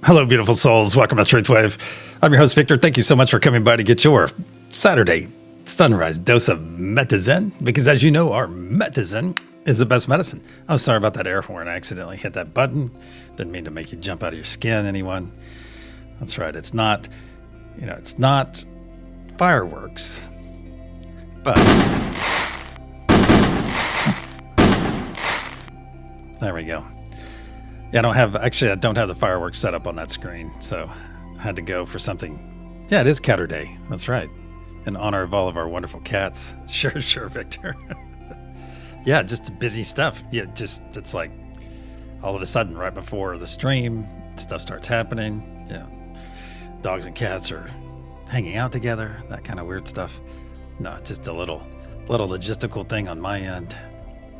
Hello, beautiful souls. Welcome to TruthWave. I'm your host, Victor. Thank you so much for coming by to get your Saturday sunrise dose of Metazen, because as you know, our Metazen is the best medicine. Oh, sorry about that air horn. I accidentally hit that button. Didn't mean to make you jump out of your skin, anyone. That's right. It's not, it's not fireworks, but there we go. Yeah, I don't have the fireworks set up on that screen, so I had to go for something. Yeah, it is Catter Day. That's right. In honor of all of our wonderful cats. Sure, Victor. Yeah, just busy stuff. Yeah, it's like all of a sudden, right before the stream, stuff starts happening. Yeah, dogs and cats are hanging out together, that kind of weird stuff. No, just a little logistical thing on my end.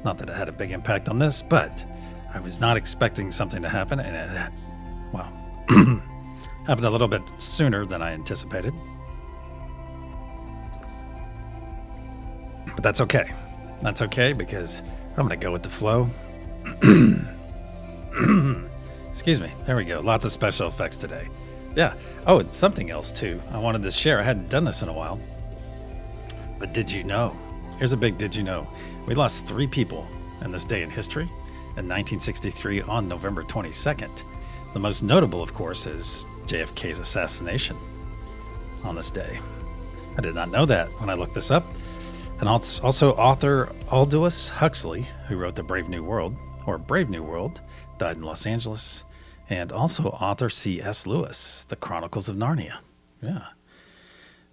Not that it had a big impact on this, but I was not expecting something to happen, and it happened a little bit sooner than I anticipated. But that's okay. That's okay, because I'm going to go with the flow. Excuse me. There we go. Lots of special effects today. Yeah. Oh, and something else, too. I wanted to share. I hadn't done this in a while. But did you know? Here's a big did you know. We lost 3 people in this day in history. In 1963 on November 22nd. The most notable, of course, is JFK's assassination on this day. I did not know that when I looked this up. And also author Aldous Huxley, who wrote The Brave New World, died in Los Angeles. And also author C.S. Lewis, The Chronicles of Narnia. Yeah.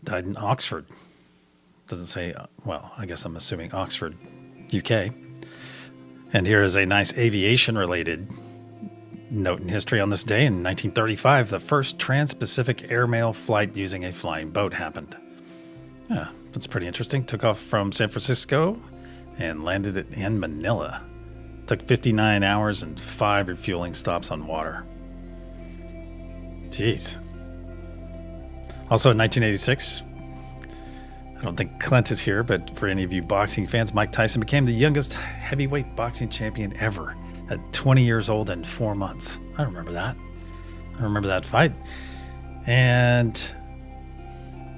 Died in Oxford. Doesn't say, well, I guess I'm assuming Oxford, UK. And here is a nice aviation-related note in history. On this day in 1935, the first trans-Pacific airmail flight using a flying boat happened. Yeah, that's pretty interesting. Took off from San Francisco and landed it in Manila. Took 59 hours and 5 refueling stops on water. Jeez. Also in 1986, I don't think Clint is here, but for any of you boxing fans, Mike Tyson became the youngest heavyweight boxing champion ever at 20 years old and 4 months. I remember that. I remember that fight. And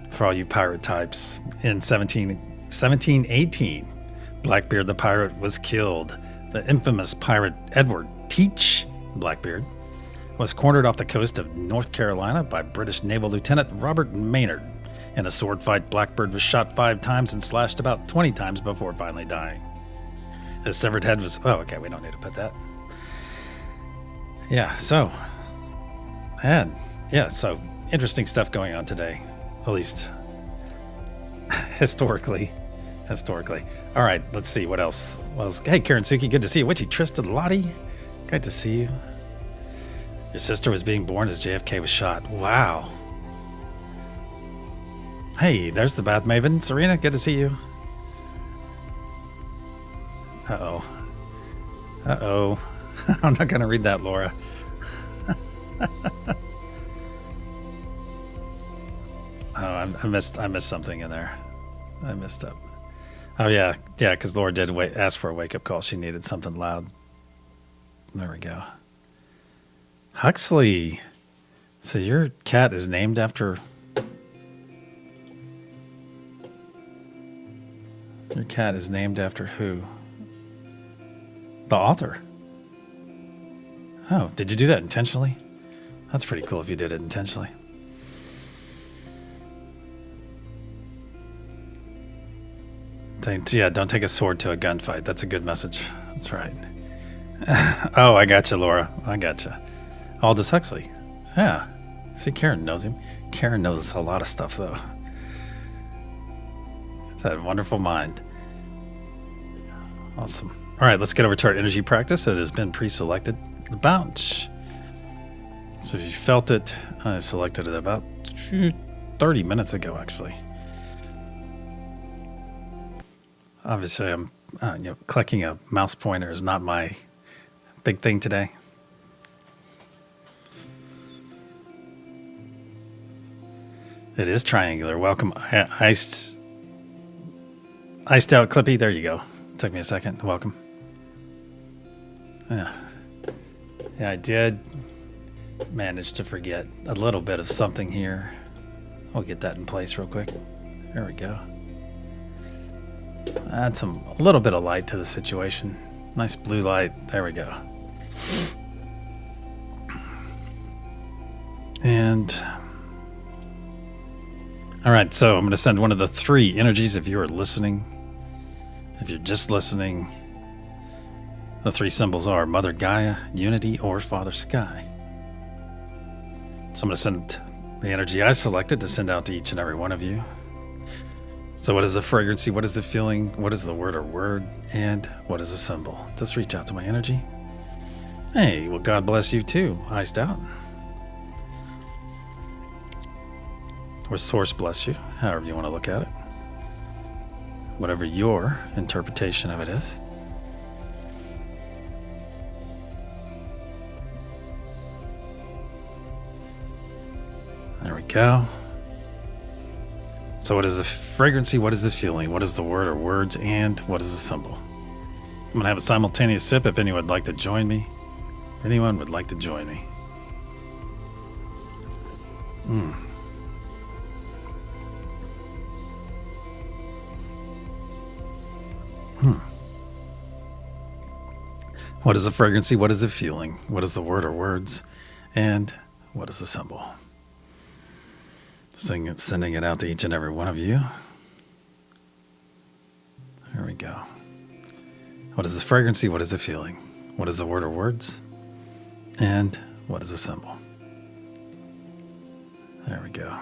for all you pirate types, in 1718, Blackbeard the pirate was killed. The infamous pirate Edward Teach Blackbeard was cornered off the coast of North Carolina by British naval lieutenant Robert Maynard. In a sword fight, Blackbeard was shot 5 times and slashed about 20 times before finally dying. His severed head was... Oh, okay, we don't need to put that. Yeah, so interesting stuff going on today, at least historically. All right, let's see, what else? Hey, Karen Suki, good to see you. Witchy Tristan Lottie, great to see you. Your sister was being born as JFK was shot. Wow. Hey, there's the Bath Maven. Serena, good to see you. Uh-oh. I'm not going to read that, Laura. Oh, I missed something in there. I messed up. Oh, yeah, because Laura did ask for a wake-up call. She needed something loud. There we go. Huxley. So your cat is named after... Your cat is named after who? The author. Oh, did you do that intentionally? That's pretty cool if you did it intentionally. Yeah, don't take a sword to a gunfight. That's a good message. That's right. Oh, I got you, Laura. I got you. Aldous Huxley. Yeah. See, Karen knows him. Karen knows a lot of stuff, though. That wonderful mind. Awesome. All right, let's get over to our energy practice. It has been pre-selected. The bounce. So if you felt it, I selected it about 30 minutes ago, actually. Obviously, I'm clicking a mouse pointer is not my big thing today. It is triangular. Welcome, iced out Clippy. There you go. Took me a second. Welcome. Yeah, I did. managed to forget a little bit of something here. I'll get that in place real quick. There we go. Add a little bit of light to the situation. Nice blue light. There we go. And all right, so I'm going to send one of the three energies if you are listening. If you're just listening, the three symbols are Mother Gaia, Unity, or Father Sky. So I'm going to send the energy I selected to send out to each and every one of you. So what is the fragrancy? What is the feeling? What is the word or word? And what is the symbol? Just reach out to my energy. Hey, well, God bless you too. Iced out. Or source bless you, however you want to look at it. Whatever your interpretation of it is. There we go. So what is the fragrancy? What is the feeling? What is the word or words? And what is the symbol? I'm going to have a simultaneous sip if anyone would like to join me. If anyone would like to join me. What is the fragrancy? What is the feeling? What is the word or words? And what is the symbol? Sending it out to each and every one of you. There we go. What is the fragrancy? What is the feeling? What is the word or words? And what is the symbol? There we go.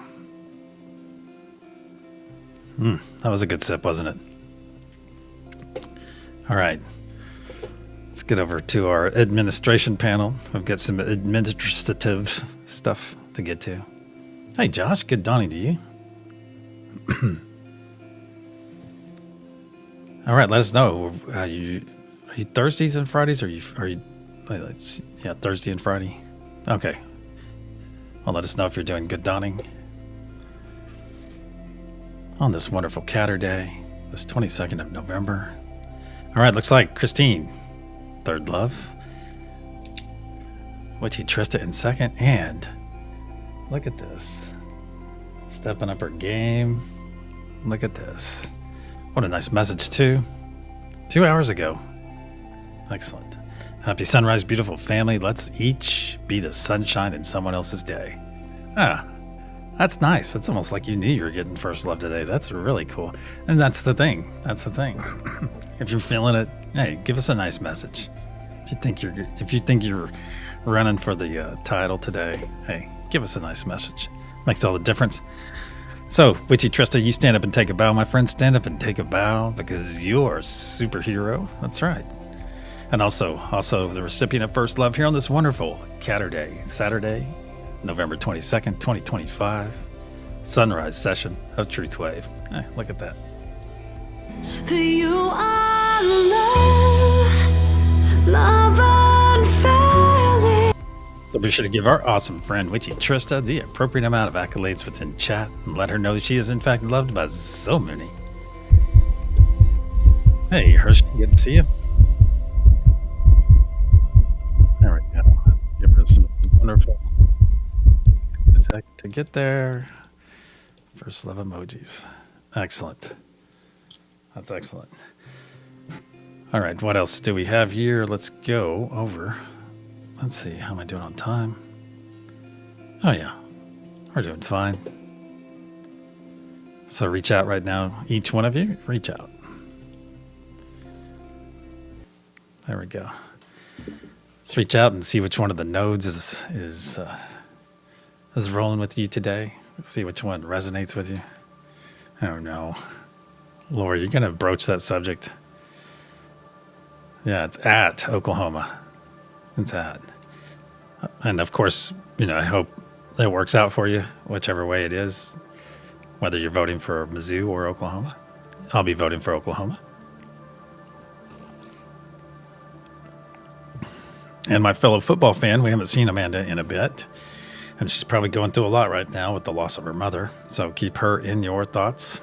That was a good sip, wasn't it? All right. Let's get over to our administration panel. We've got some administrative stuff to get to. Hey, Josh. Good dawning to you. All right. Let us know. Are you Thursdays and Fridays? Are you? Yeah, Thursday and Friday. Okay. Well, let us know if you're doing good dawning on this wonderful Catter Day, this 22nd of November. All right. Looks like Christine, third love. Witchy Trista in second, and look at this. Stepping up her game. Look at this. What a nice message, too. 2 hours ago. Excellent. Happy sunrise, beautiful family. Let's each be the sunshine in someone else's day. That's nice. That's almost like you knew you were getting first love today. That's really cool. And that's the thing. If you're feeling it, hey, give us a nice message. If you think you're running for the title today, hey, give us a nice message. Makes all the difference. So, Witchy Trista, you stand up and take a bow, my friend. Stand up and take a bow because you're a superhero. That's right. And also the recipient of First Love here on this wonderful Catter Day, Saturday, November 22nd, 2025, sunrise session of TruthWave. Hey, look at that. You are love unfailing. So be sure to give our awesome friend Witchy Trista the appropriate amount of accolades within chat and let her know that she is in fact loved by so many. Hey, Hershey, good to see you. There we go. Give her some wonderful. A sec to get there. First love emojis. Excellent. That's excellent. All right, what else do we have here? Let's go over. Let's see, how am I doing on time? Oh yeah, we're doing fine. So reach out right now, each one of you, reach out. There we go. Let's reach out and see which one of the nodes is rolling with you today. Let's see which one resonates with you. Oh no. Lord, you're going to broach that subject. Yeah, it's at Oklahoma. It's at. And of course, I hope that works out for you, whichever way it is, whether you're voting for Mizzou or Oklahoma. I'll be voting for Oklahoma. And my fellow football fan, we haven't seen Amanda in a bit. And she's probably going through a lot right now with the loss of her mother. So keep her in your thoughts,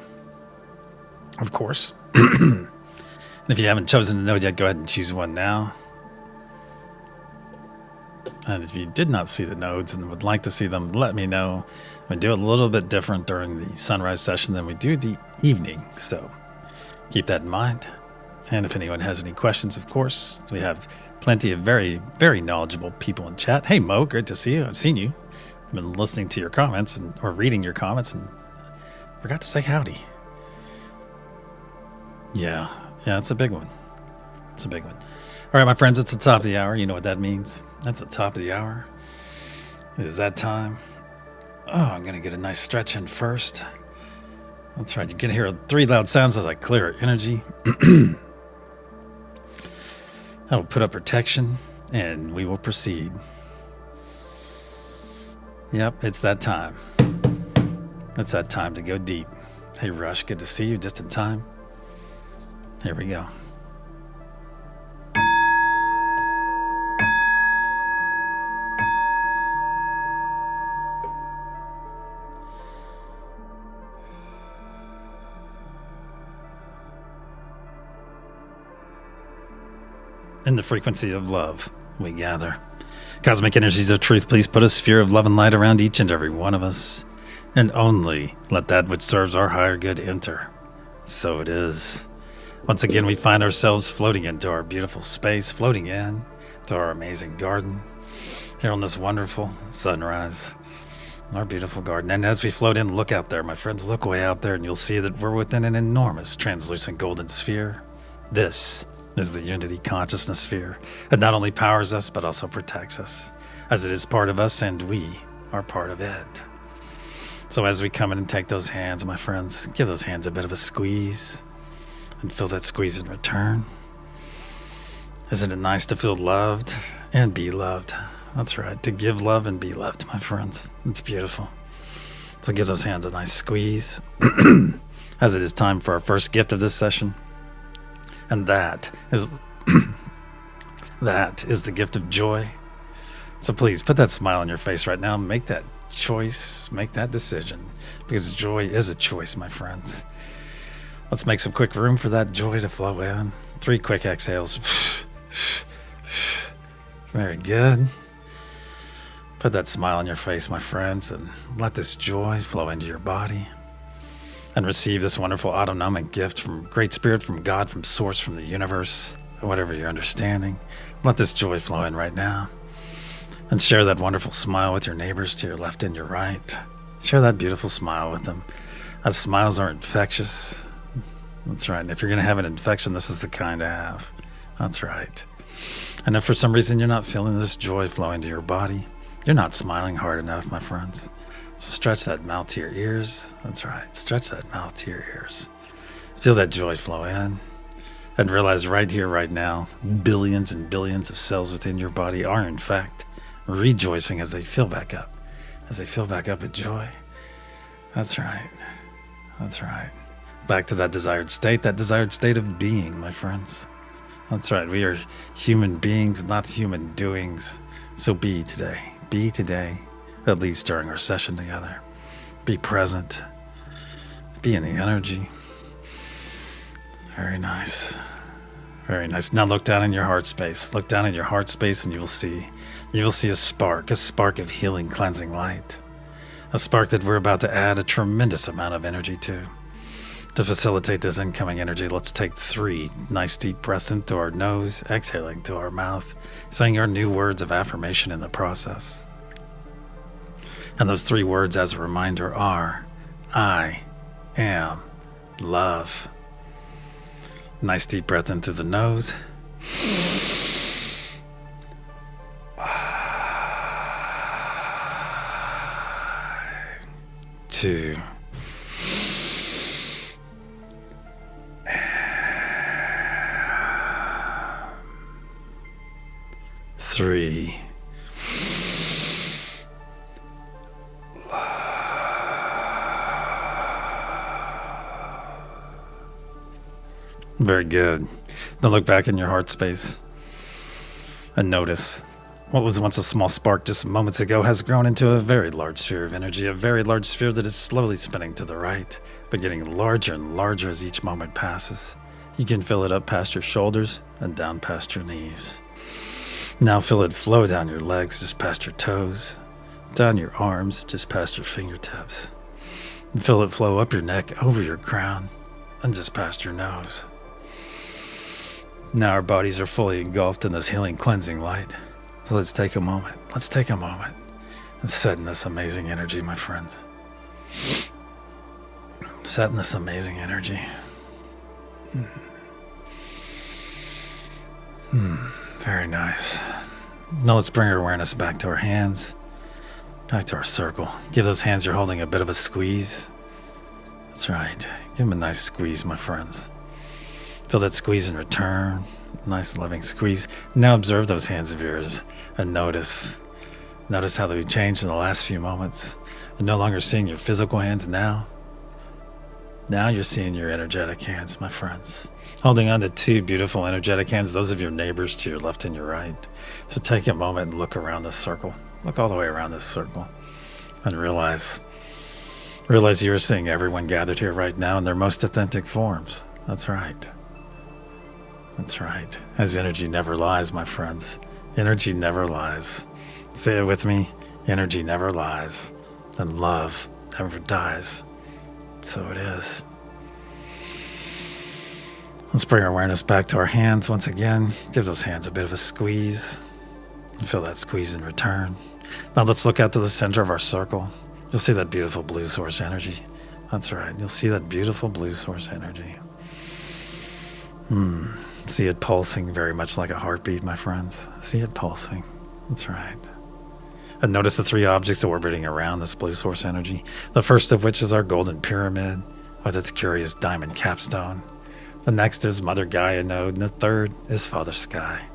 of course. And if you haven't chosen a node yet, go ahead and choose one now. And if you did not see the nodes and would like to see them, let me know. We do it a little bit different during the sunrise session than we do the evening. So keep that in mind. And if anyone has any questions, of course, we have plenty of very, very knowledgeable people in chat. Hey, Mo, great to see you. I've seen you. I've been listening to your comments or reading your comments and forgot to say howdy. Yeah, it's a big one. It's a big one. All right, my friends, it's the top of the hour. You know what that means. That's the top of the hour. It is that time. Oh, I'm going to get a nice stretch in first. That's right. You can hear 3 loud sounds as I clear our energy. That'll put up protection, and we will proceed. Yep, it's that time. It's that time to go deep. Hey, Rush, good to see you just in time. Here we go. In the frequency of love, we gather. Cosmic energies of truth, please put a sphere of love and light around each and every one of us, and only let that which serves our higher good enter. So it is. Once again, we find ourselves floating into our beautiful space, floating in to our amazing garden, here on this wonderful sunrise, our beautiful garden. And as we float in, look out there, my friends, look way out there, and you'll see that we're within an enormous translucent golden sphere. This is the unity consciousness sphere. It not only powers us, but also protects us, as it is part of us and we are part of it. So as we come in and take those hands, my friends, give those hands a bit of a squeeze and feel that squeeze in return. Isn't it nice to feel loved and be loved? That's right, to give love and be loved, my friends. It's beautiful. So give those hands a nice squeeze as it is time for our first gift of this session. And that is the gift of joy. So please put that smile on your face right now. Make that choice, make that decision, because joy is a choice, my friends. Let's make some quick room for that joy to flow in. 3 quick exhales. Very good. Put that smile on your face, my friends, and let this joy flow into your body. And receive this wonderful autonomic gift from Great Spirit, from God, from Source, from the universe, whatever you're understanding. Let this joy flow in right now. And share that wonderful smile with your neighbors to your left and your right. Share that beautiful smile with them. As smiles are infectious. That's right. And if you're going to have an infection, this is the kind to have. That's right. And if for some reason you're not feeling this joy flow into your body, you're not smiling hard enough, my friends. So stretch that mouth to your ears. That's right. Stretch that mouth to your ears. Feel that joy flow in. And realize right here, right now, billions and billions of cells within your body are, in fact, rejoicing as they fill back up. As they fill back up with joy. That's right. That's right. Back to that desired state of being, my friends. That's right. We are human beings, not human doings. So be today. Be today. At least during our session together. Be present. Be in the energy. Very nice. Very nice. Now look down in your heart space. Look down in your heart space and you will see a spark of healing, cleansing light. A spark that we're about to add a tremendous amount of energy to. To facilitate this incoming energy, let's take 3 nice deep breaths in through our nose, exhaling through our mouth, saying our new words of affirmation in the process. And those 3 words, as a reminder, are, I am love. Nice deep breath in through the nose. 2. 3. Very good. Now look back in your heart space and notice what was once a small spark just moments ago has grown into a very large sphere of energy, a very large sphere that is slowly spinning to the right, but getting larger and larger as each moment passes. You can fill it up past your shoulders and down past your knees. Now feel it flow down your legs, just past your toes, down your arms, just past your fingertips. And feel it flow up your neck, over your crown, and just past your nose. Now our bodies are fully engulfed in this healing, cleansing light. So let's take a moment. Let's take a moment and set in this amazing energy, my friends. Set in this amazing energy. Very nice. Now let's bring our awareness back to our hands, back to our circle. Give those hands you're holding a bit of a squeeze. That's right. Give them a nice squeeze, my friends. Feel that squeeze in return. Nice loving squeeze. Now observe those hands of yours and notice how they've changed in the last few moments. You're no longer seeing your physical hands now. Now you're seeing your energetic hands, my friends. Holding on to two beautiful energetic hands, those of your neighbors to your left and your right. So take a moment and look around this circle. Look all the way around this circle and realize you're seeing everyone gathered here right now in their most authentic forms. That's right. That's right. As energy never lies, my friends. Energy never lies. Say it with me. Energy never lies. And love never dies. So it is. Let's bring our awareness back to our hands once again. Give those hands a bit of a squeeze. And feel that squeeze in return. Now let's look out to the center of our circle. You'll see that beautiful blue source energy. That's right. You'll see that beautiful blue source energy. See it pulsing very much like a heartbeat, my friends. See it pulsing. That's right. And notice the three objects orbiting around this blue source energy. The first of which is our golden pyramid with its curious diamond capstone. The next is Mother Gaia node, and the third is Father Sky.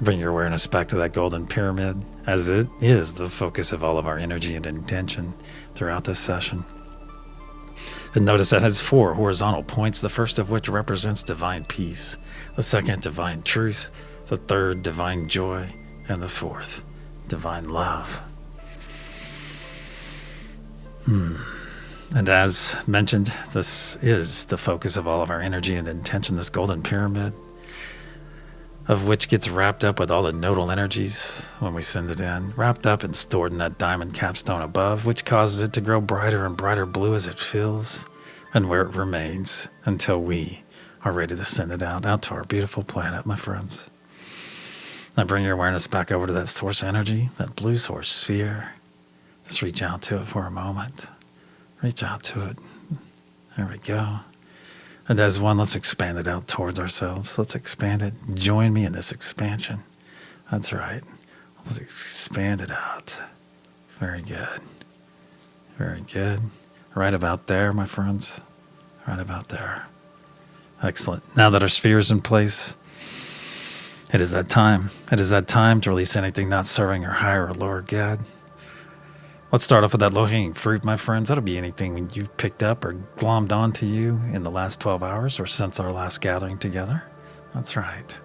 Bring your awareness back to that golden pyramid, as it is the focus of all of our energy and intention throughout this session. And notice that has 4 horizontal points, the first of which represents divine peace, the second divine truth, the third divine joy, and the fourth divine love. And as mentioned, this is the focus of all of our energy and intention, this golden pyramid, of which gets wrapped up with all the nodal energies when we send it in, wrapped up and stored in that diamond capstone above, which causes it to grow brighter and brighter blue as it fills, and where it remains until we are ready to send it out to our beautiful planet, my friends. Now bring your awareness back over to that source energy, that blue source sphere. Just reach out to it for a moment. Reach out to it. There we go. And as one, let's expand it out towards ourselves. Let's expand it. Join me in this expansion. That's right. Let's expand it out. Very good. Very good. Right about there, my friends. Right about there. Excellent. Now that our sphere is in place, it is that time. It is that time to release anything not serving our higher or lower good. Let's start off with that low-hanging fruit, my friends. That'll be anything you've picked up or glommed onto you in the last 12 hours or since our last gathering together. That's right.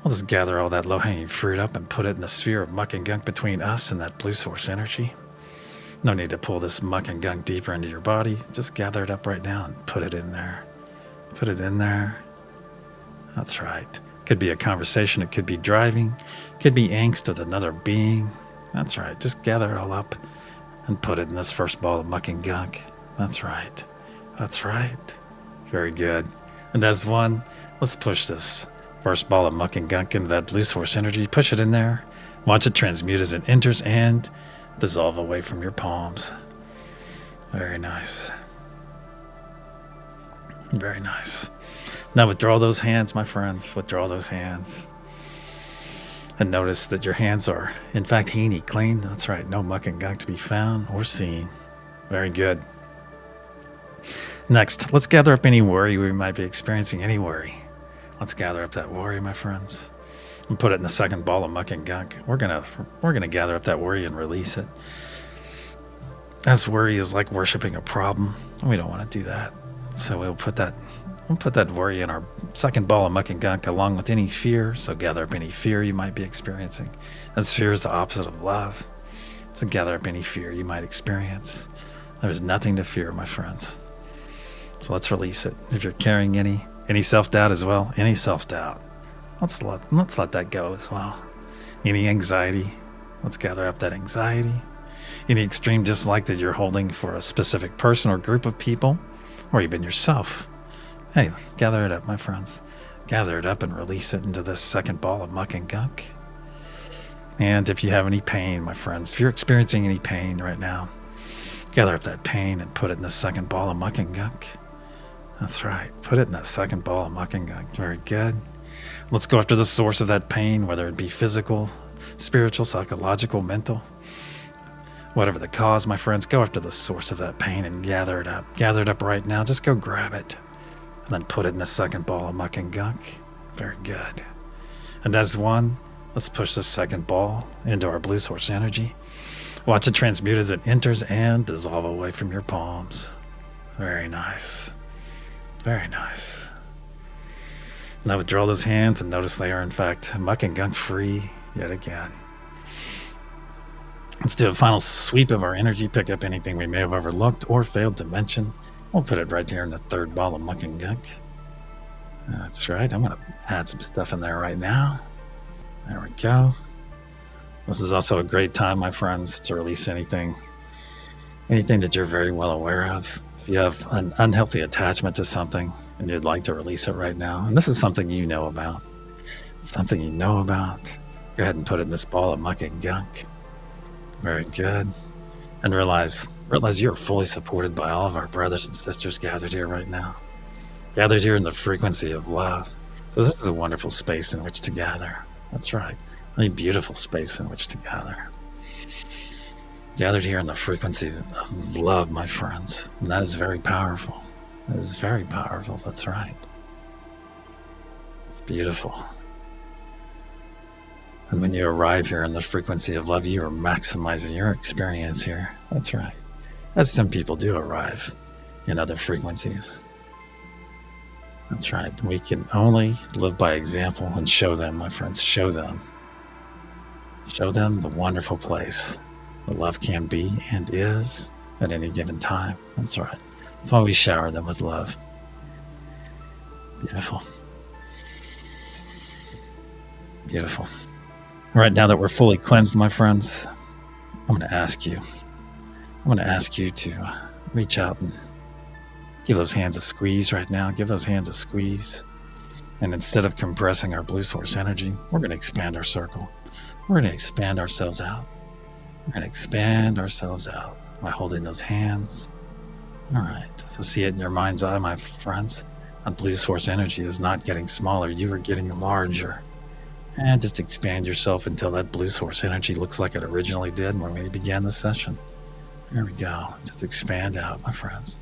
We'll just gather all that low-hanging fruit up and put it in the sphere of muck and gunk between us and that blue source energy. No need to pull this muck and gunk deeper into your body. Just gather it up right now and put it in there. Put it in there. That's right. Could be a conversation. It could be driving. It could be angst with another being. That's right. Just gather it all up and put it in this first ball of muck and gunk. That's right. That's right. Very good. And as one, let's push this first ball of muck and gunk into that blue source energy. Push it in there. Watch it transmute as it enters and dissolve away from your palms. Very nice. Very nice. Now withdraw those hands, my friends. Withdraw those hands. And notice that your hands are, in fact, heeny clean. That's right. No muck and gunk to be found or seen. Very good. Next, let's gather up any worry we might be experiencing. Any worry. Let's gather up that worry, my friends, and put it in the second ball of muck and gunk. We're gonna gather up that worry and release it. As worry is like worshiping a problem, we don't want to do that. So we'll put that worry in our second ball of muck and gunk along with any fear. So gather up any fear you might be experiencing. As fear is the opposite of love. So gather up any fear you might experience. There's nothing to fear, my friends. So let's release it. If you're carrying any self-doubt as well, any self-doubt, let's let that go as well. Any anxiety, let's gather up that anxiety. Any extreme dislike that you're holding for a specific person or group of people, or even yourself. Hey, gather it up, my friends. Gather it up and release it into this second ball of muck and gunk. And if you have any pain, my friends, if you're experiencing any pain right now, gather up that pain and put it in the second ball of muck and gunk. That's right. Put it in that second ball of muck and gunk. Very good. Let's go after the source of that pain, whether it be physical, spiritual, psychological, mental. Whatever the cause, my friends, go after the source of that pain and gather it up. Gather it up right now. Just go grab it. And then put it in the second ball of muck and gunk. Very good. And as one, let's push the second ball into our blue source energy. Watch it transmute as it enters and dissolve away from your palms. Very nice. Very nice. Now withdraw those hands and notice they are in fact muck and gunk free yet again. Let's do a final sweep of our energy, pick up anything we may have overlooked or failed to mention. We'll put it right here in the third ball of muck and gunk. That's right. I'm going to add some stuff in there right now. There we go. This is also a great time, my friends, to release anything that you're very well aware of. If you have an unhealthy attachment to something and you'd like to release it right now, and this is something you know about, go ahead and put it in this ball of muck and gunk. Very good. And realize you're fully supported by all of our brothers and sisters gathered here right now. Gathered here in the frequency of love. So this is a wonderful space in which to gather. That's right. A beautiful space in which to gather. Gathered here in the frequency of love, my friends. And that is very powerful. That is very powerful. That's right. It's beautiful. And when you arrive here in the frequency of love, you are maximizing your experience here. That's right. As some people do arrive in other frequencies. That's right. We can only live by example and show them, my friends, show them. Show them the wonderful place that love can be and is at any given time. That's right. That's why we shower them with love. Beautiful. Beautiful. All right, now that we're fully cleansed, my friends, I'm going to ask you to reach out and give those hands a squeeze right now. Give those hands a squeeze. And instead of compressing our blue source energy, we're going to expand our circle. We're going to expand ourselves out. We're going to expand ourselves out by holding those hands. All right, so see it in your mind's eye, my friends. That blue source energy is not getting smaller. You are getting larger. And just expand yourself until that blue source energy looks like it originally did when we began the session. There we go. Just expand out, my friends.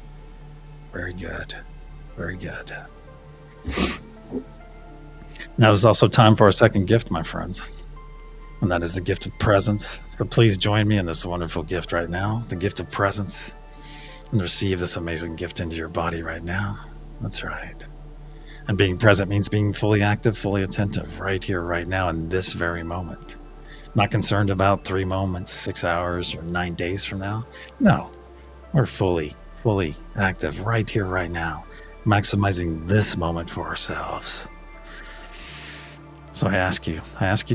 Very good. Very good. Now is also time for our second gift, my friends. And that is the gift of presence. So please join me in this wonderful gift right now. The gift of presence. And receive this amazing gift into your body right now. That's right. And being present means being fully active, fully attentive, right here, right now, in this very moment. Not concerned about 3 moments, 6 hours, or 9 days from now. No, we're fully active right here, right now, maximizing this moment for ourselves. So I ask you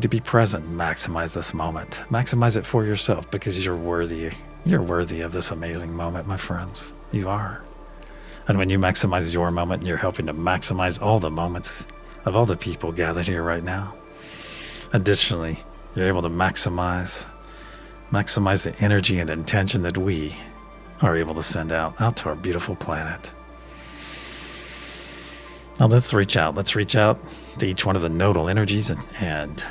to be present, maximize this moment. Maximize it for yourself because you're worthy. You're worthy of this amazing moment, my friends. You are. And when you maximize your moment, you're helping to maximize all the moments of all the people gathered here right now. Additionally, you're able to maximize the energy and intention that we are able to send out to our beautiful planet. Now let's reach out to each one of the nodal energies and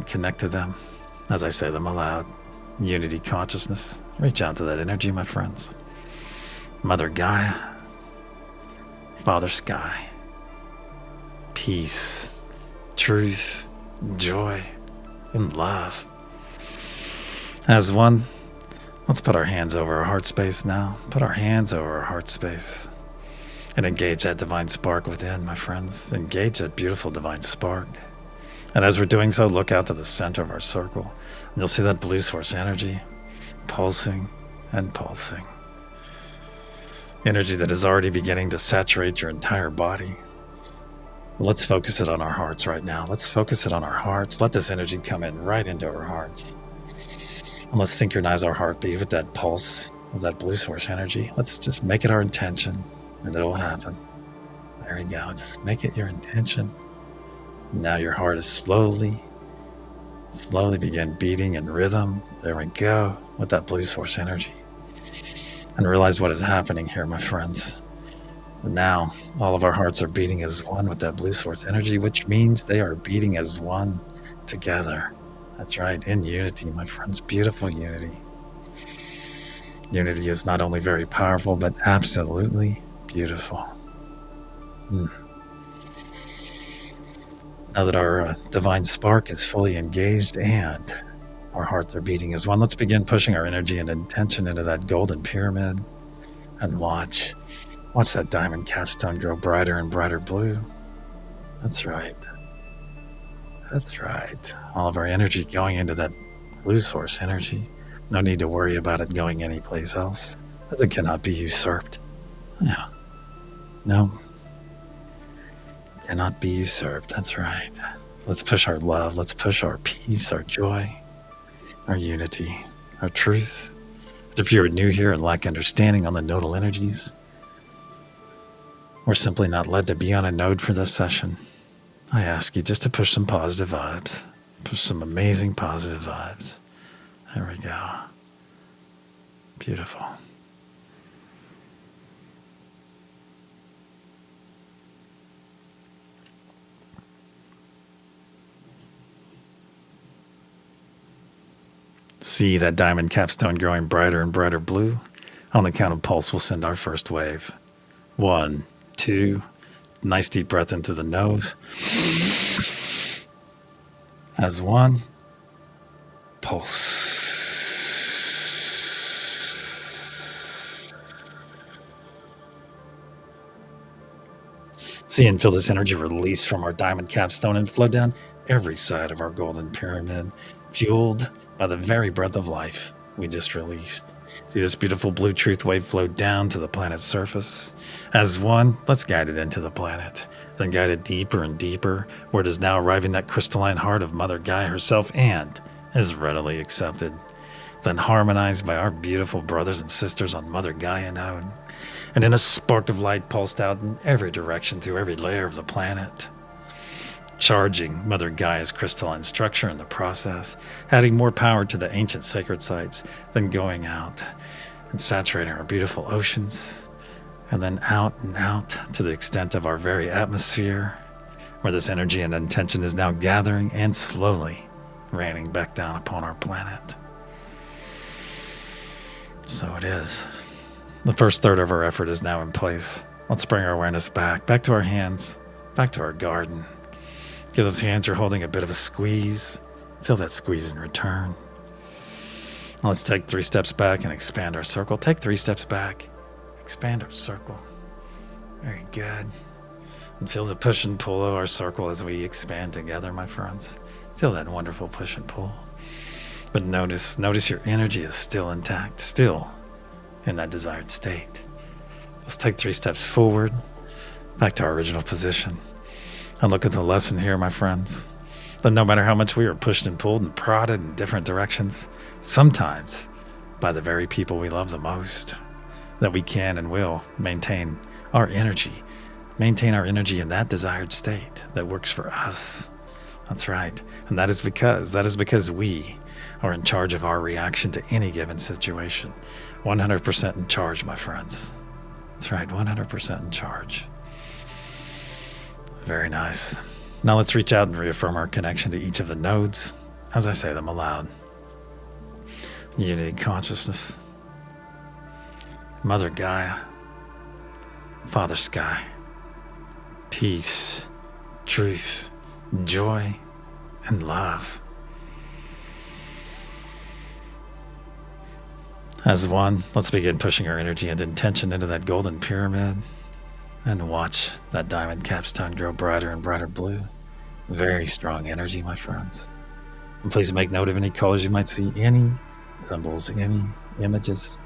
connect to them as I say them aloud. Unity consciousness. Reach out to that energy, my friends. Mother Gaia, Father Sky, peace, truth, joy, and love. As one, let's put our hands over our heart space now. Put our hands over our heart space and engage that divine spark within, my friends. Engage that beautiful divine spark. And as we're doing so, look out to the center of our circle. And you'll see that blue source energy pulsing and pulsing. Energy that is already beginning to saturate your entire body. Let's focus it on our hearts right now. Let's focus it on our hearts. Let this energy come in right into our hearts. And let's synchronize our heartbeat with that pulse of that blue source energy. Let's just make it our intention, and it'll happen. There we go. Just make it your intention. Now your heart is slowly begin beating in rhythm. There we go, with that blue source energy. And realize what is happening here, my friends. And now all of our hearts are beating as one with that blue source energy, which means they are beating as one together. That's right, in unity, my friends. Beautiful unity. Unity is not only very powerful, but absolutely beautiful. Now that our divine spark is fully engaged and our hearts are beating as one, let's begin pushing our energy and intention into that golden pyramid and watch that diamond capstone grow brighter and brighter blue. That's right. That's right. All of our energy going into that blue source energy. No need to worry about it going anyplace else, as it cannot be usurped. Yeah. No. Cannot be usurped. That's right. Let's push our love. Let's push our peace, our joy, our unity, our truth. If you're new here and lack understanding on the nodal energies, or simply not led to be on a node for this session, I ask you just to push some positive vibes. Push some amazing positive vibes. There we go. Beautiful. See that diamond capstone growing brighter and brighter blue? On the count of pulse, we'll send our first wave. 1, 2, nice deep breath into the nose. As one, pulse. See and feel this energy release from our diamond capstone and flow down every side of our golden pyramid, fueled by the very breath of life we just released. See this beautiful blue truth wave flow down to the planet's surface. As one, let's guide it into the planet, then guide it deeper and deeper, where it is now arriving that crystalline heart of Mother Gaia herself and is readily accepted. Then harmonized by our beautiful brothers and sisters on Mother Gaia node, and in a spark of light pulsed out in every direction through every layer of the planet, charging Mother Gaia's crystalline structure in the process, adding more power to the ancient sacred sites, then going out and saturating our beautiful oceans, and then out and out to the extent of our very atmosphere, where this energy and intention is now gathering and slowly raining back down upon our planet. So it is. The first third of our effort is now in place. Let's bring our awareness back to our hands, back to our garden. Give those hands you're holding a bit of a squeeze. Feel that squeeze in return. Now let's take 3 steps back and expand our circle. Take 3 steps back. Expand our circle. Very good. And feel the push and pull of our circle as we expand together, my friends. Feel that wonderful push and pull. But notice your energy is still intact, still in that desired state. Let's take 3 steps forward, back to our original position. And look at the lesson here, my friends. That no matter how much we are pushed and pulled and prodded in different directions, sometimes by the very people we love the most, that we can and will maintain our energy in that desired state that works for us. That's right. And that is because we are in charge of our reaction to any given situation. 100% in charge, my friends. That's right, 100% in charge. Very nice. Now let's reach out and reaffirm our connection to each of the nodes as I say them aloud. Unity consciousness. Mother Gaia. Father Sky. Peace, truth, joy, and love. As one, let's begin pushing our energy and intention into that golden pyramid and watch that diamond capstone grow brighter and brighter blue. Very strong energy, my friends. And please make note of any colors you might see, any symbols, any images.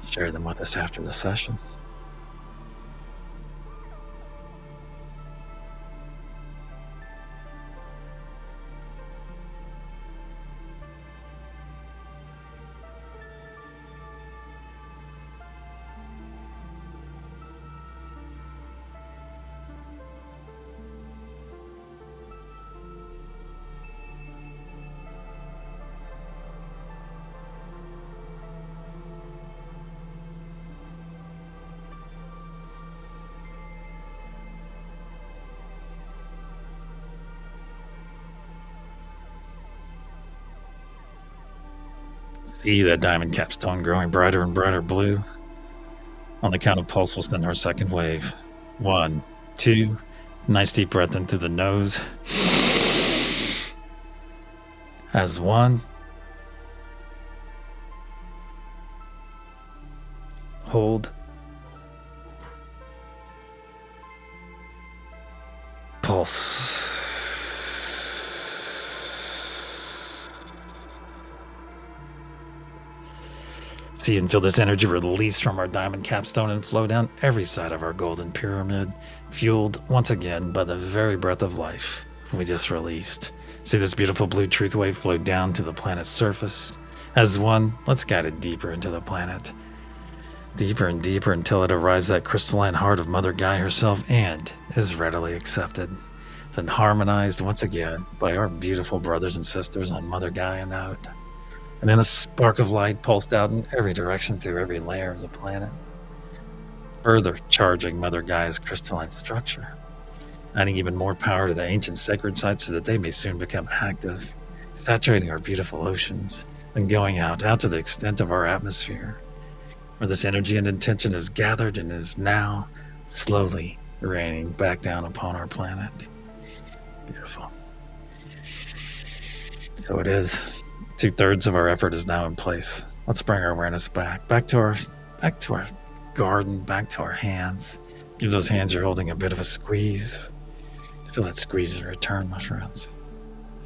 Share them with us after the session. See that diamond capstone growing brighter and brighter blue. On the count of pulse, we'll send our second wave. 1, 2, nice deep breath in through the nose. As 1. Hold. Pulse. See and feel this energy release from our diamond capstone and flow down every side of our golden pyramid, fueled once again by the very breath of life we just released. See this beautiful blue truth wave flow down to the planet's surface. As 1, let's guide it deeper into the planet. Deeper and deeper until it arrives at crystalline heart of Mother Gaia herself and is readily accepted. Then harmonized once again by our beautiful brothers and sisters on Mother Gaia note. And then a spark of light pulsed out in every direction through every layer of the planet, further charging Mother Gaia's crystalline structure, adding even more power to the ancient sacred sites so that they may soon become active, saturating our beautiful oceans and going out to the extent of our atmosphere, where this energy and intention is gathered and is now slowly raining back down upon our planet. Beautiful. So it is. 2/3 of our effort is now in place. Let's bring our awareness back to our garden, back to our hands. Give those hands you're holding a bit of a squeeze. Feel that squeeze in return, my friends.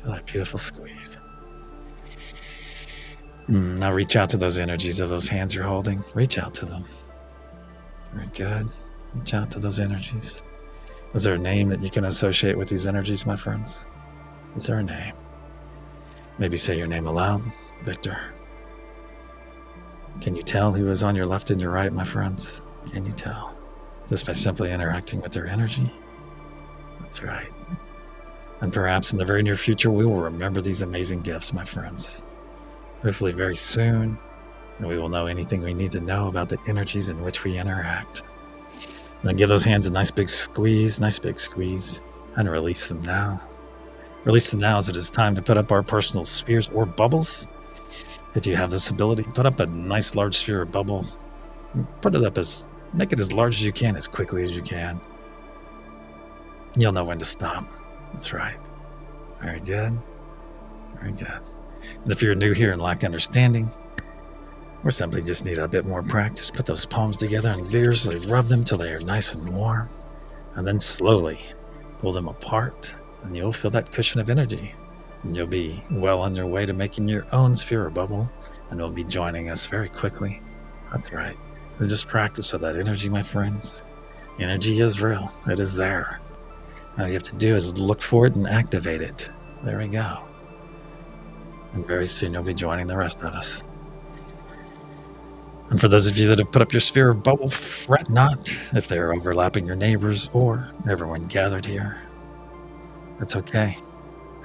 Feel that beautiful squeeze. Now reach out to those energies of those hands you're holding. Reach out to them. Very good. Reach out to those energies. Is there a name that you can associate with these energies, my friends? Is there a name? Maybe say your name aloud. Victor. Can you tell who is on your left and your right, my friends? Can you tell? Just by simply interacting with their energy? That's right. And perhaps in the very near future, we will remember these amazing gifts, my friends. Hopefully very soon, and we will know anything we need to know about the energies in which we interact. Now give those hands a nice big squeeze, and release them now. Release them now as it is time to put up our personal spheres or bubbles. If you have this ability, put up a nice large sphere or bubble. Make it as large as you can, as quickly as you can. You'll know when to stop. That's right. Very good. Very good. And if you're new here and lack understanding, or simply just need a bit more practice, put those palms together and vigorously rub them till they are nice and warm. And then slowly pull them apart. And you'll feel that cushion of energy. And you'll be well on your way to making your own sphere or bubble. And you'll be joining us very quickly. That's right. So just practice with that energy, my friends. Energy is real. It is there. All you have to do is look for it and activate it. There we go. And very soon you'll be joining the rest of us. And for those of you that have put up your sphere or bubble, fret not if they are overlapping your neighbors or everyone gathered here. It's okay.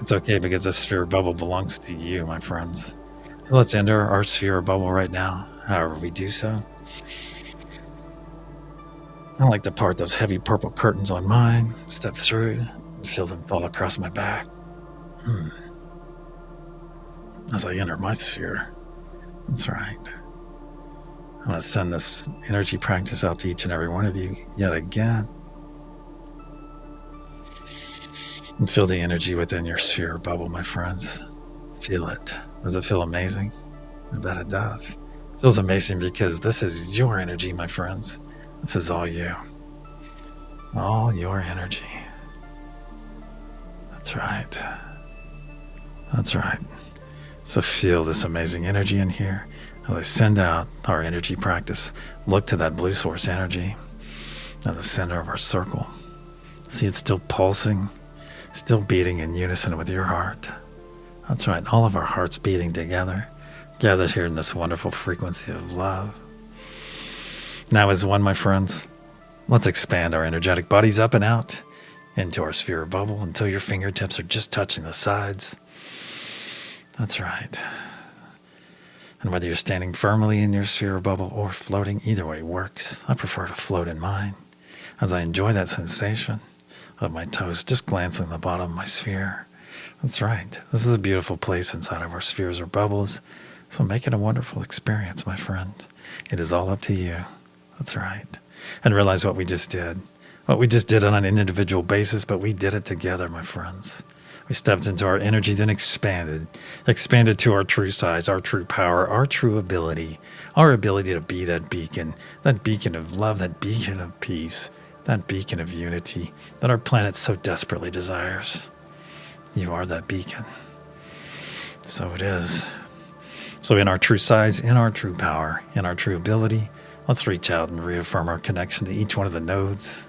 It's okay because this sphere or bubble belongs to you, my friends. So let's enter our sphere or bubble right now, however we do so. I like to part those heavy purple curtains on mine, step through, and feel them fall across my back. As I enter my sphere. That's right. I'm going to send this energy practice out to each and every one of you yet again. And feel the energy within your sphere or bubble, my friends. Feel it. Does it feel amazing? I bet it does. It feels amazing because this is your energy, my friends. This is all you. All your energy. That's right. That's right. So feel this amazing energy in here. As I send out our energy practice, look to that blue source energy at the center of our circle. See it's still pulsing, still beating in unison with your heart. That's right, all of our hearts beating together, gathered here in this wonderful frequency of love. Now as one, my friends, let's expand our energetic bodies up and out into our sphere or bubble until your fingertips are just touching the sides. That's right. And whether you're standing firmly in your sphere or bubble or floating, either way works. I prefer to float in mine as I enjoy that sensation of my toes just glancing the bottom of my sphere. That's right. This is a beautiful place inside of our spheres or bubbles So make it a wonderful experience, my friend. It is all up to you. That's right. And realize what we just did. What we just did on an individual basis, but we did it together, my friends. We stepped into our energy, then expanded to our true size, our true power, our true ability, our ability to be that beacon of love, that beacon of peace, that beacon of unity that our planet so desperately desires. You are that beacon. So it is. So in our true size, in our true power, in our true ability, let's reach out and reaffirm our connection to each one of the nodes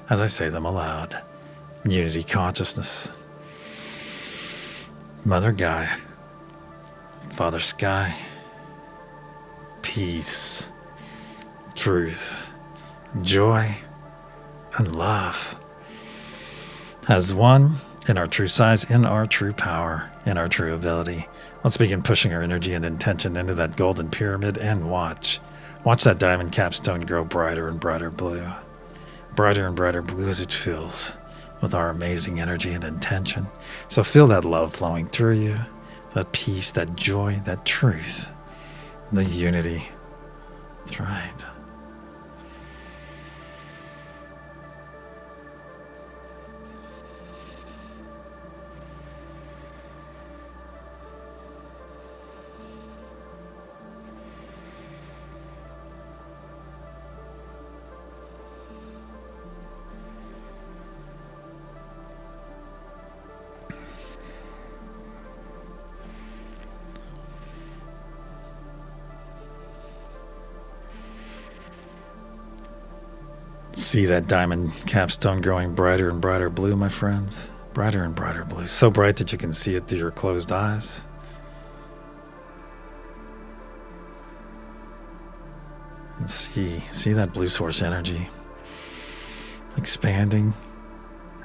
as I say them aloud. Unity consciousness. Mother Gaia. Father Sky. Peace. Truth. Joy. And love. As one, in our true size, in our true power, in our true ability, let's begin pushing our energy and intention into that golden pyramid and watch that diamond capstone grow brighter and brighter blue as it fills with our amazing energy and intention. So feel that love flowing through you, that peace, that joy, that truth, the unity. That's right. See that diamond capstone growing brighter and brighter blue, my friends. Brighter and brighter blue. So bright that you can see it through your closed eyes. And see that blue source energy expanding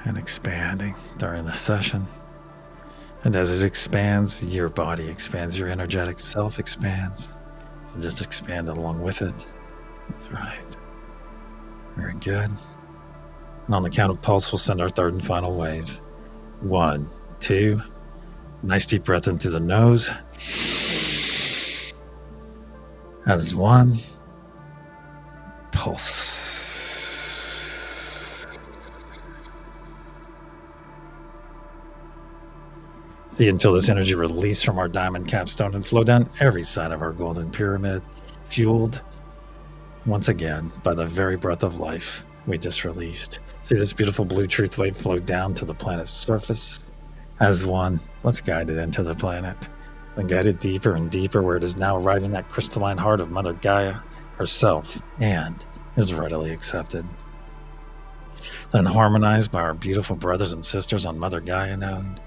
and expanding during the session. And as it expands, your body expands, your energetic self expands. So just expand along with it. That's right. Very good. And on the count of pulse, we'll send our third and final wave. 1, 2. Nice deep breath in through the nose. As 1. Pulse. See and feel this energy release from our diamond capstone and flow down every side of our golden pyramid, fueled once again by the very breath of life we just released. See this beautiful blue truth wave flow down to the planet's surface. As one, let's guide it into the planet. Then guide it deeper and deeper where it is now arriving that crystalline heart of Mother Gaia herself and is readily accepted. Then harmonized by our beautiful brothers and sisters on Mother Gaia node.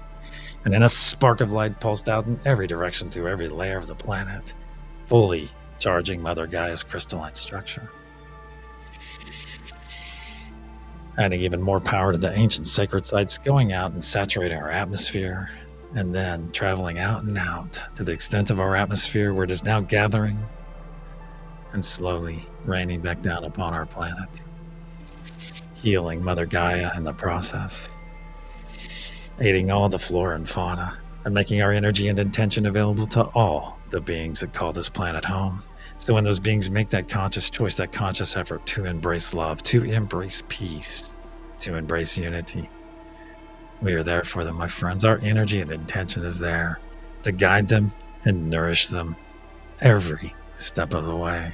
And in a spark of light pulsed out in every direction through every layer of the planet, fully charging Mother Gaia's crystalline structure. Adding even more power to the ancient sacred sites, going out and saturating our atmosphere, and then traveling out and out to the extent of our atmosphere where it is now gathering and slowly raining back down upon our planet, healing Mother Gaia in the process, aiding all the flora and fauna, and making our energy and intention available to all the beings that call this planet home. So when those beings make that conscious choice, that conscious effort to embrace love, to embrace peace, to embrace unity, we are there for them, my friends. Our energy and intention is there to guide them and nourish them every step of the way.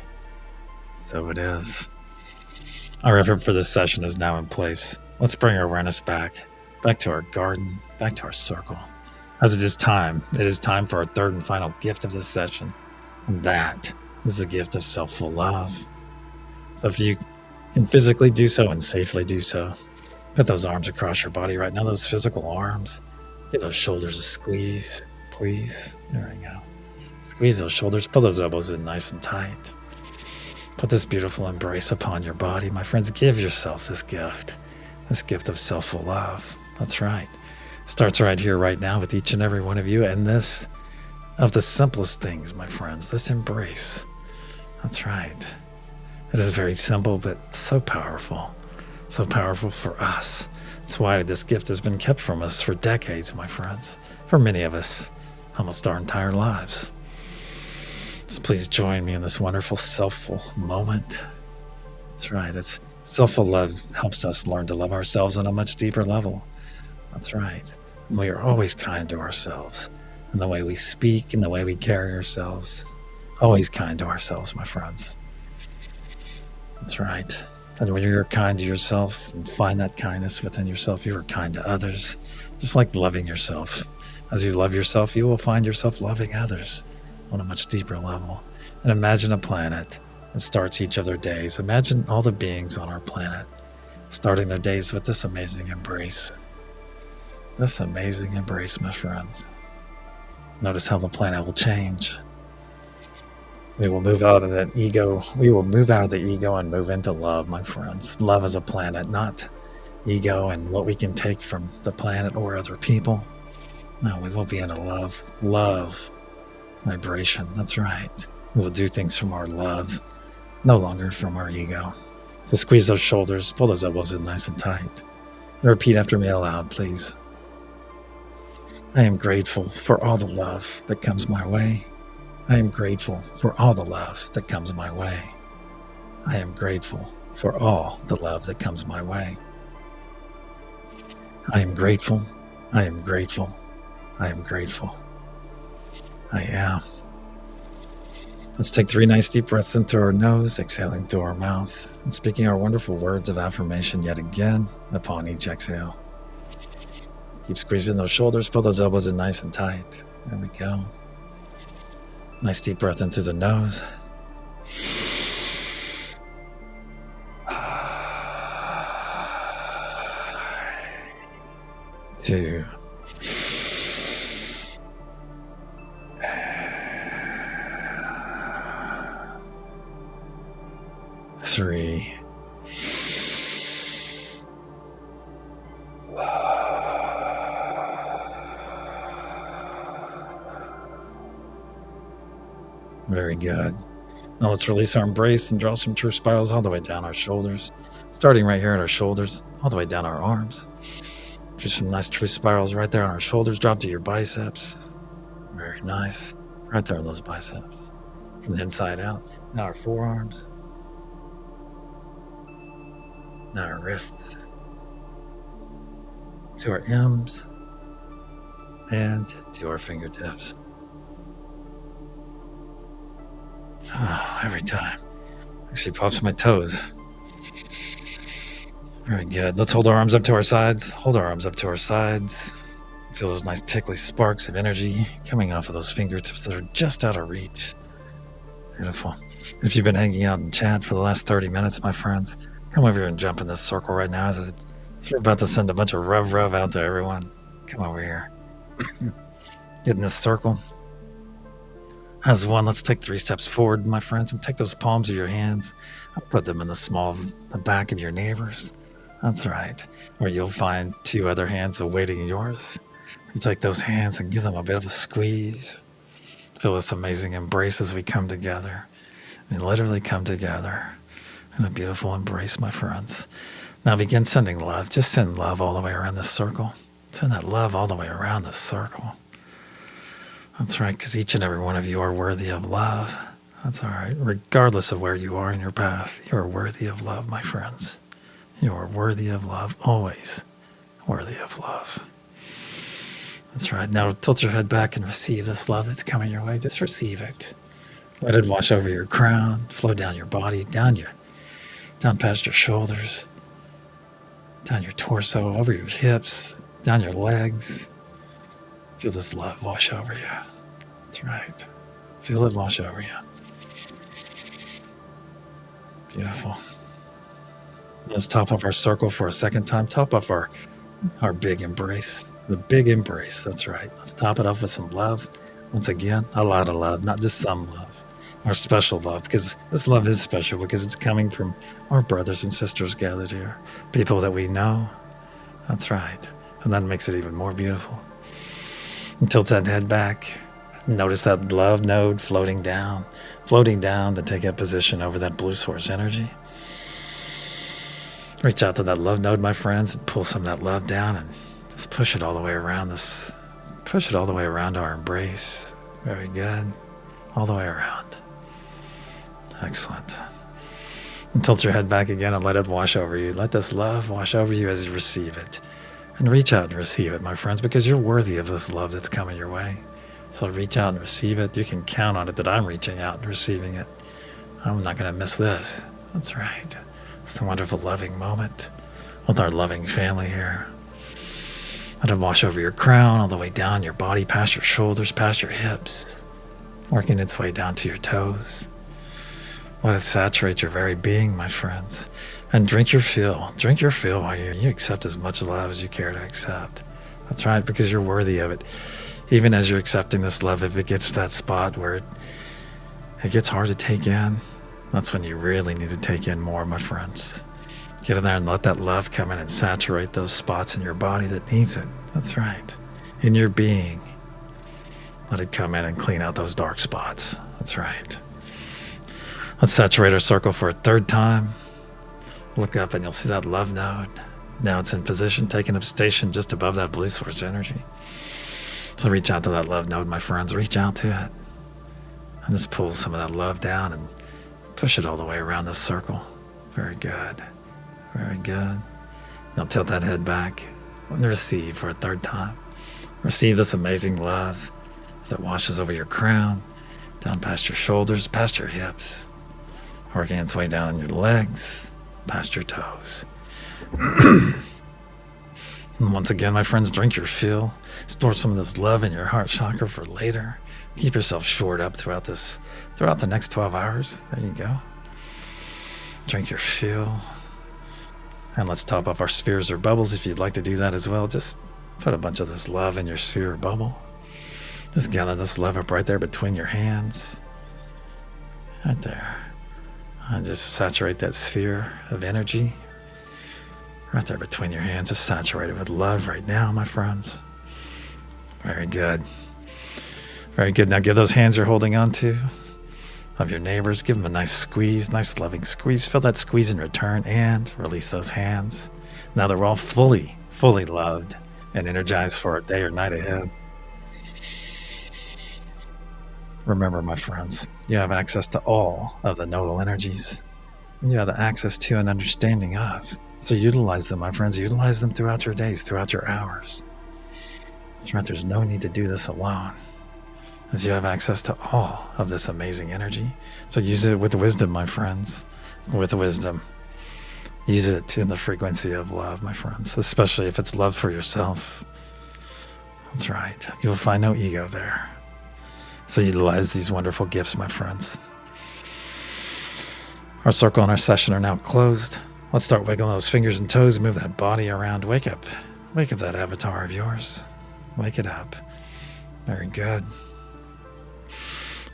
So it is. Our effort for this session is now in place. Let's bring our awareness back to our garden, back to our circle. As it is time for our third and final gift of this session. And that is the gift of self-full love. So if you can physically do so and safely do so, put those arms across your body right now, those physical arms. Give those shoulders a squeeze, please. There we go. Squeeze those shoulders, pull those elbows in nice and tight. Put this beautiful embrace upon your body. My friends, give yourself this gift of self-full love. That's right. Starts right here, right now with each and every one of you. And this, of the simplest things, my friends, this embrace. That's right. It is very simple, but so powerful. So powerful for us. That's why this gift has been kept from us for decades, my friends. For many of us, almost our entire lives. So please join me in this wonderful selfful moment. That's right. It's selfful love helps us learn to love ourselves on a much deeper level. That's right. We are always kind to ourselves in the way we speak, in the way we carry ourselves. Always kind to ourselves, my friends. That's right. And when you're kind to yourself and find that kindness within yourself, you are kind to others. Just like loving yourself. As you love yourself, you will find yourself loving others on a much deeper level. And imagine a planet that starts each of their days. Imagine all the beings on our planet starting their days with this amazing embrace. This amazing embrace, my friends. Notice how the planet will change. We will move out of that ego. We will move out of the ego and move into love, my friends. Love as a planet, not ego and what we can take from the planet or other people. No, we will be in a love vibration. That's right. We will do things from our love, no longer from our ego. So squeeze those shoulders, pull those elbows in nice and tight. And repeat after me aloud, please. I am grateful for all the love that comes my way. I am grateful for all the love that comes my way. I am grateful for all the love that comes my way. I am grateful. I am grateful. I am grateful. I am. Let's take 3 nice deep breaths into our nose, exhaling through our mouth, and speaking our wonderful words of affirmation yet again upon each exhale. Keep squeezing those shoulders, pull those elbows in nice and tight. There we go. Nice deep breath into the nose. 2. 3. Very good. Now let's release our embrace and draw some true spirals all the way down our shoulders, starting right here at our shoulders, all the way down our arms. Do some nice true spirals right there on our shoulders. Drop to your biceps. Very nice. Right there on those biceps. From the inside out. Now our forearms. Now our wrists. To our M's. And to our fingertips. Oh, every time. Actually pops my toes. Very good. Let's hold our arms up to our sides. Hold our arms up to our sides. Feel those nice tickly sparks of energy coming off of those fingertips that are just out of reach. Beautiful. If you've been hanging out in chat for the last 30 minutes, my friends, come over here and jump in this circle right now as we're about to send a bunch of rev out to everyone. Come over here. Get in this circle. As one, let's take 3 steps forward, my friends, and take those palms of your hands and put them in the back of your neighbors. That's right. Or you'll find 2 other hands awaiting yours. So take those hands and give them a bit of a squeeze. Feel this amazing embrace as we come together. We literally come together in a beautiful embrace, my friends. Now begin sending love. Just send love all the way around this circle. Send that love all the way around this circle. That's right, because each and every one of you are worthy of love. That's all right. Regardless of where you are in your path, you are worthy of love, my friends. You are worthy of love, always worthy of love. That's right. Now tilt your head back and receive this love that's coming your way. Just receive it. Let it wash over your crown, flow down your body, down past your shoulders, down your torso, over your hips, down your legs. Feel this love wash over you. That's right. Feel it wash over you. Beautiful. Let's top off our circle for a second time. Top off our big embrace. The big embrace. That's right. Let's top it off with some love. Once again, a lot of love, not just some love. Our special love, because this love is special because it's coming from our brothers and sisters gathered here. People that we know. That's right. And that makes it even more beautiful. And tilt that head back. Notice that love node floating down to take a position over that blue source energy. Reach out to that love node, my friends, and pull some of that love down and just push it all the way around this. Push it all the way around our embrace. Very good. All the way around. Excellent. And tilt your head back again and let it wash over you. Let this love wash over you as you receive it. And reach out and receive it, my friends, because you're worthy of this love that's coming your way. So reach out and receive it. You can count on it that I'm reaching out and receiving it. I'm not going to miss this. That's right. It's a wonderful, loving moment with our loving family here. Let it wash over your crown, all the way down your body, past your shoulders, past your hips, working its way down to your toes. Let it saturate your very being, my friends. And drink your fill. Drink your fill while you accept as much love as you care to accept. That's right, because you're worthy of it. Even as you're accepting this love, if it gets to that spot where it gets hard to take in, that's when you really need to take in more, my friends. Get in there and let that love come in and saturate those spots in your body that needs it. That's right. In your being, let it come in and clean out those dark spots. That's right. Let's saturate our circle for a third time. Look up and you'll see that love node. Now it's in position, taking up station just above that blue source energy. So reach out to that love node, my friends. Reach out to it. And just pull some of that love down and push it all the way around this circle. Very good. Very good. Now tilt that head back and receive for a third time. Receive this amazing love as it washes over your crown, down past your shoulders, past your hips, working its way down on your legs, past your toes. And once again, my friends, drink your fill. Store some of this love in your heart chakra for later. Keep yourself shored up throughout the next 12 hours. There you go. Drink your fill. And let's top off our spheres or bubbles if you'd like to do that as well. Just put a bunch of this love in your sphere or bubble. Just gather this love up right there between your hands. Right there. And just saturate that sphere of energy right there between your hands. Just saturate it with love right now, my friends. Very good. Very good. Now give those hands you're holding on to of your neighbors. Give them a nice squeeze, nice loving squeeze. Feel that squeeze in return and release those hands. Now that we're all fully loved and energized for a day or night ahead. Remember, my friends, you have access to all of the nodal energies. You have the access to and understanding of. So utilize them, my friends. Utilize them throughout your days, throughout your hours. That's right. There's no need to do this alone, as you have access to all of this amazing energy. So use it with wisdom, my friends. With wisdom. Use it in the frequency of love, my friends, especially if it's love for yourself. That's right. You will find no ego there. So utilize these wonderful gifts, my friends. Our circle and our session are now closed. Let's start wiggling those fingers and toes. Move that body around. Wake up. Wake up that avatar of yours. Wake it up. Very good.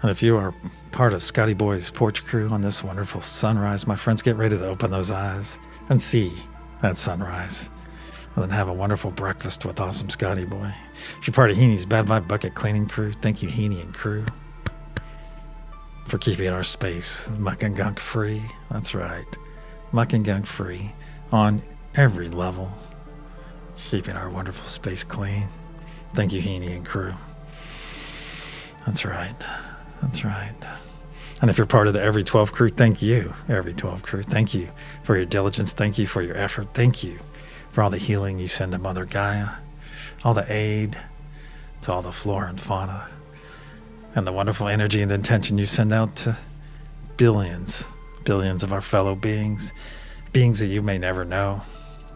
And if you are part of Scotty Boy's porch crew on this wonderful sunrise, my friends, get ready to open those eyes and see that sunrise. And then have a wonderful breakfast with awesome Scotty Boy. If you're part of Heenie's Bad Vibe Bucket Cleaning Crew, thank you, Heenie and crew, for keeping our space muck and gunk free. That's right. Muck and gunk free on every level. Keeping our wonderful space clean. Thank you, Heenie and crew. That's right. That's right. And if you're part of the Every 12 crew, thank you, Every 12 crew. Thank you for your diligence. Thank you for your effort. Thank you for all the healing you send to Mother Gaia, all the aid to all the flora and fauna, and the wonderful energy and intention you send out to billions of our fellow beings that you may never know,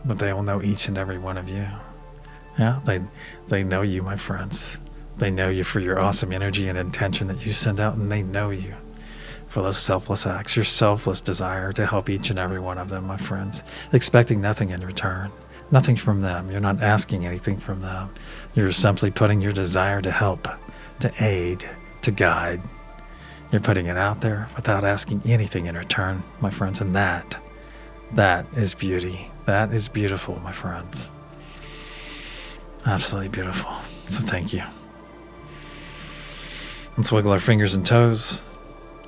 but they will know each and every one of you. Yeah, they know you, my friends. They know you for your awesome energy and intention that you send out, and they know you for those selfless acts, your selfless desire to help each and every one of them, my friends, expecting nothing in return, nothing from them. You're not asking anything from them. You're simply putting your desire to help, to aid, to guide. You're putting it out there without asking anything in return, my friends, and that is beauty. That is beautiful, my friends. Absolutely beautiful. So thank you. Let's wiggle our fingers and toes.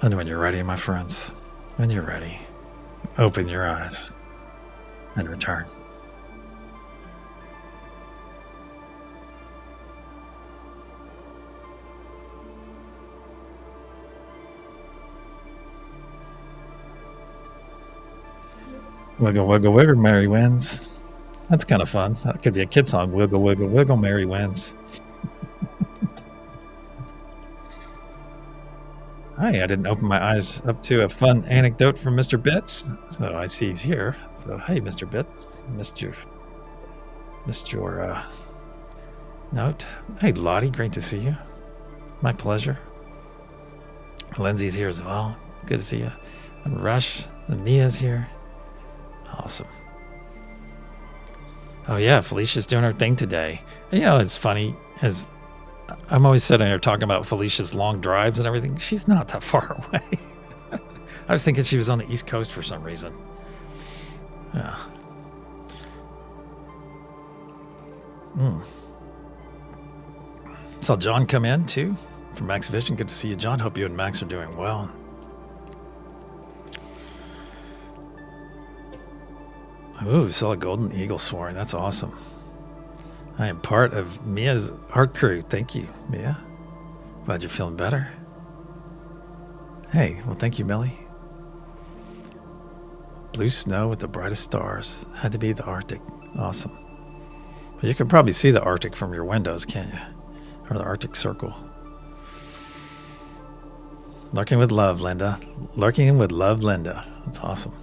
And when you're ready, my friends, when you're ready, open your eyes and return. Wiggle, wiggle, wiggle, Mary wins. That's kind of fun. That could be a kid song. Wiggle, wiggle, wiggle, Mary wins. Hi, I didn't open my eyes up to a fun anecdote from Mr. Bits. So I see he's here. So, hey, Mr. Bits. Missed your note. Hey, Lottie, great to see you. My pleasure. Lindsay's here as well. Good to see you. And Rush, and Mia's here. Awesome. Oh yeah, Felicia's doing her thing today. And, it's funny, as I'm always sitting here talking about Felicia's long drives and everything. She's not that far away. I was thinking she was on the East Coast for some reason. Yeah. Saw John come in too from Max Vision. Good to see you, John. Hope you and Max are doing well. Ooh, saw a golden eagle soaring. That's awesome. I am part of Mia's art crew. Thank you, Mia. Glad you're feeling better. Hey, well, thank you, Millie. Blue snow with the brightest stars. Had to be the Arctic. Awesome. But you can probably see the Arctic from your windows, can't you? Or the Arctic Circle. Lurking with love, Linda. Lurking with love, Linda. That's awesome.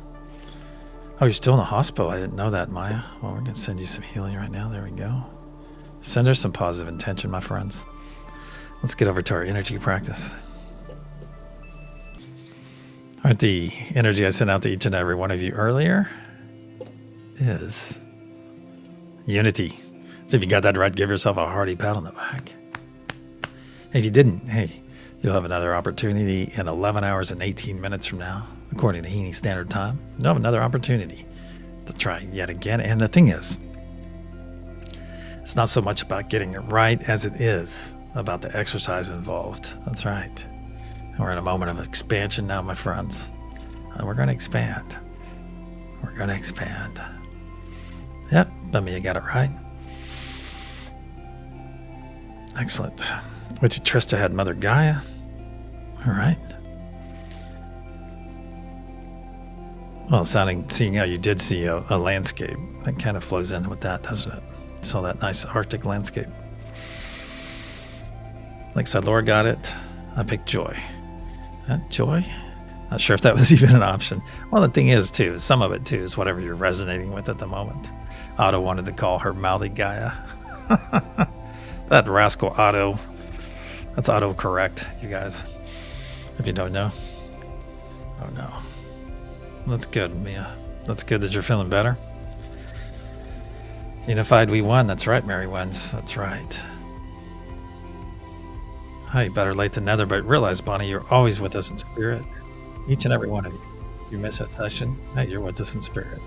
Oh, you're still in the hospital. I didn't know that, Maya. Well, we're going to send you some healing right now. There we go. Send her some positive intention, my friends. Let's get over to our energy practice. All right, the energy I sent out to each and every one of you earlier is unity. So if you got that right, give yourself a hearty pat on the back. If you didn't, hey, you'll have another opportunity in 11 hours and 18 minutes from now, according to Heaney Standard Time. You'll have another opportunity to try yet again. And the thing is, it's not so much about getting it right as it is about the exercise involved. That's right. And we're in a moment of expansion now, my friends. And we're going to expand. We're going to expand. Yep, Mia got it right. Excellent. Which Trista had Mother Gaia. All right. Well, seeing how you did see a landscape, that kind of flows in with that, doesn't it? Saw that nice Arctic landscape. Like I said, Laura got it. I picked joy. Joy? Not sure if that was even an option. Well, the thing is, too, some of it, too, is whatever you're resonating with at the moment. Otto wanted to call her mouthy Gaia. That rascal Otto. That's auto-correct, you guys. If you don't know. Oh, no. That's good, Mia. That's good that you're feeling better. Unified, we won. That's right, Mary wins. That's right. Hey, better late than never, but realize, Bonnie, you're always with us in spirit. Each and every one of you. You miss a session, hey, you're with us in spirit.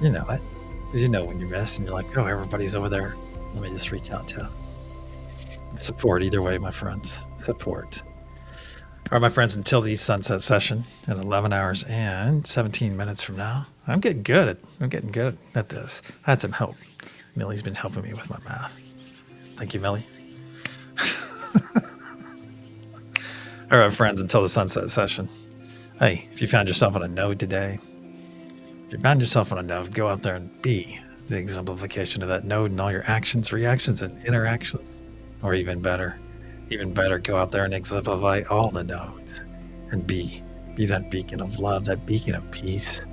You know it. Because you know when you miss and you're like, oh, everybody's over there. Let me just reach out to them. Support either way, my friends. Support. All right, my friends, until the sunset session in 11 hours and 17 minutes from now, I'm getting good at this. I had some help. Millie's been helping me with my math. Thank you, Millie. All right, friends, until the sunset session. Hey, if you found yourself on a node today, go out there and be the exemplification of that node in all your actions, reactions, and interactions. Or even better, go out there and exemplify all the nodes and be that beacon of love, that beacon of peace,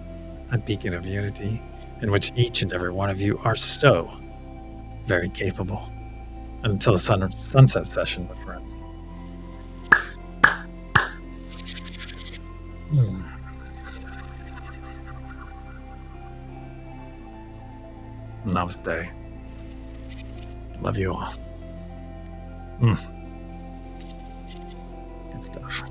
that beacon of unity, in which each and every one of you are so very capable. And until the sunset session, my friends. Namaste. Love you all. Good stuff.